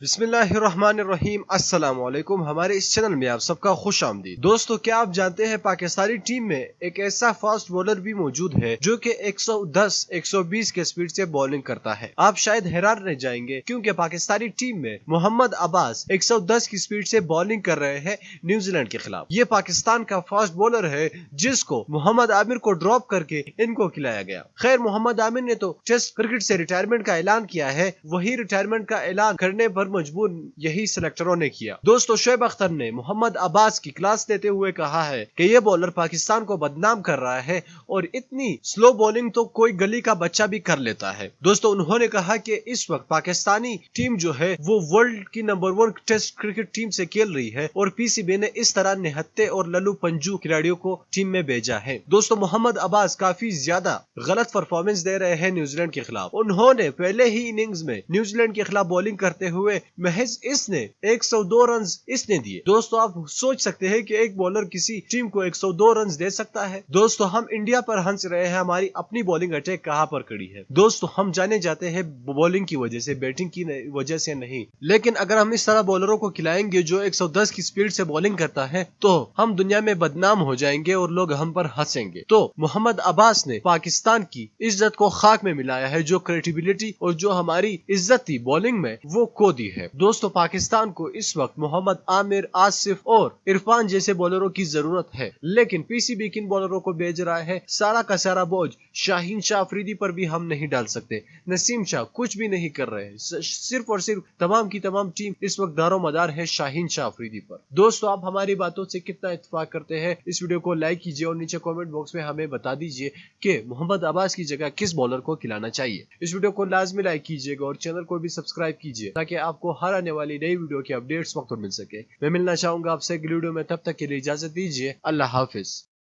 बिस्मिल्लाहिर्रहमानिर्रहीम अस्सलाम वालेकुम। हमारे इस चैनल में आप सबका खुश आमदीद। दोस्तों, क्या आप जानते हैं पाकिस्तानी टीम में एक ऐसा फास्ट बॉलर भी मौजूद है जो कि 110-120 के स्पीड से बॉलिंग करता है। आप शायद हैरान रह जाएंगे क्योंकि पाकिस्तानी टीम में मोहम्मद अब्बास 110 की स्पीड से बॉलिंग कर रहे हैं न्यूजीलैंड के खिलाफ। ये पाकिस्तान का फास्ट बॉलर है जिसको मोहम्मद आमिर को ड्रॉप करके इनको खिलाया गया। खैर, मोहम्मद आमिर ने तो टेस्ट क्रिकेट से रिटायरमेंट का ऐलान किया है। वही रिटायरमेंट का ऐलान करने पर मजबूर यही सिलेक्टरों ने किया। दोस्तों, शोएब अख्तर ने मोहम्मद अब्बास की क्लास लेते हुए कहा है कि ये बॉलर पाकिस्तान को बदनाम कर रहा है और इतनी स्लो बॉलिंग तो कोई गली का बच्चा भी कर लेता है। दोस्तों, उन्होंने कहा कि इस वक्त पाकिस्तानी टीम जो है वो वर्ल्ड की नंबर 1 टेस्ट क्रिकेट टीम से खेल रही है और पीसीबी ने इस तरह निहत्ते और लल्लू पंजू खिलाड़ियों को टीम में भेजा है। दोस्तों, मोहम्मद अब्बास काफी ज्यादा गलत परफॉर्मेंस दे रहे हैं न्यूजीलैंड के खिलाफ। उन्होंने पहले ही इनिंग्स में न्यूजीलैंड के खिलाफ बॉलिंग करते हुए महज इसने 102 रन इसने दिए। दोस्तों, आप सोच सकते हैं कि एक बॉलर किसी टीम को 102 रन दे सकता है। दोस्तों, हम इंडिया पर हंस रहे हैं, हमारी अपनी बॉलिंग अटैक कहां पर खड़ी है। दोस्तों, हम जाने जाते हैं बॉलिंग की वजह से, बैटिंग की वजह से नहीं। लेकिन अगर हम इस तरह बॉलरों को खिलाएंगे जो 110 की स्पीड से बॉलिंग करता है तो हम दुनिया में बदनाम हो जाएंगे और लोग हम पर हंसेंगे। तो मोहम्मद अब्बास ने पाकिस्तान की इज्जत को खाक में मिलाया है। जो क्रेडिबिलिटी और जो हमारी इज्जत थी बॉलिंग में वो खो दी है। दोस्तों, पाकिस्तान को इस वक्त मोहम्मद आमिर, आसिफ और इरफान जैसे बॉलरों की जरूरत है, लेकिन पीसीबी किन बॉलरों को भेज रहा है? सारा का सारा बोझ शाहीन शाह अफरीदी पर भी हम नहीं डाल सकते। नसीम शाह कुछ भी नहीं कर रहे हैं। सिर्फ और सिर्फ तमाम की तमाम टीम इस वक्त दारोमदार है शाहीन शाह अफरीदी पर। दोस्तों, आप हमारी बातों से कितना इत्तेफाक करते हैं? इस वीडियो को लाइक कीजिए और नीचे कमेंट बॉक्स में हमें बता दीजिए कि मोहम्मद अब्बास की जगह किस बॉलर को खिलाना चाहिए। इस वीडियो को लाजमी लाइक कीजिएगा और चैनल को भी सब्सक्राइब कीजिए ताकि आपको हर आने वाली नई वीडियो के अपडेट्स वक्त पर मिल सके। मैं मिलना चाहूंगा आपसे अगली वीडियो में, तब तक के लिए इजाजत दीजिए। अल्लाह हाफिज।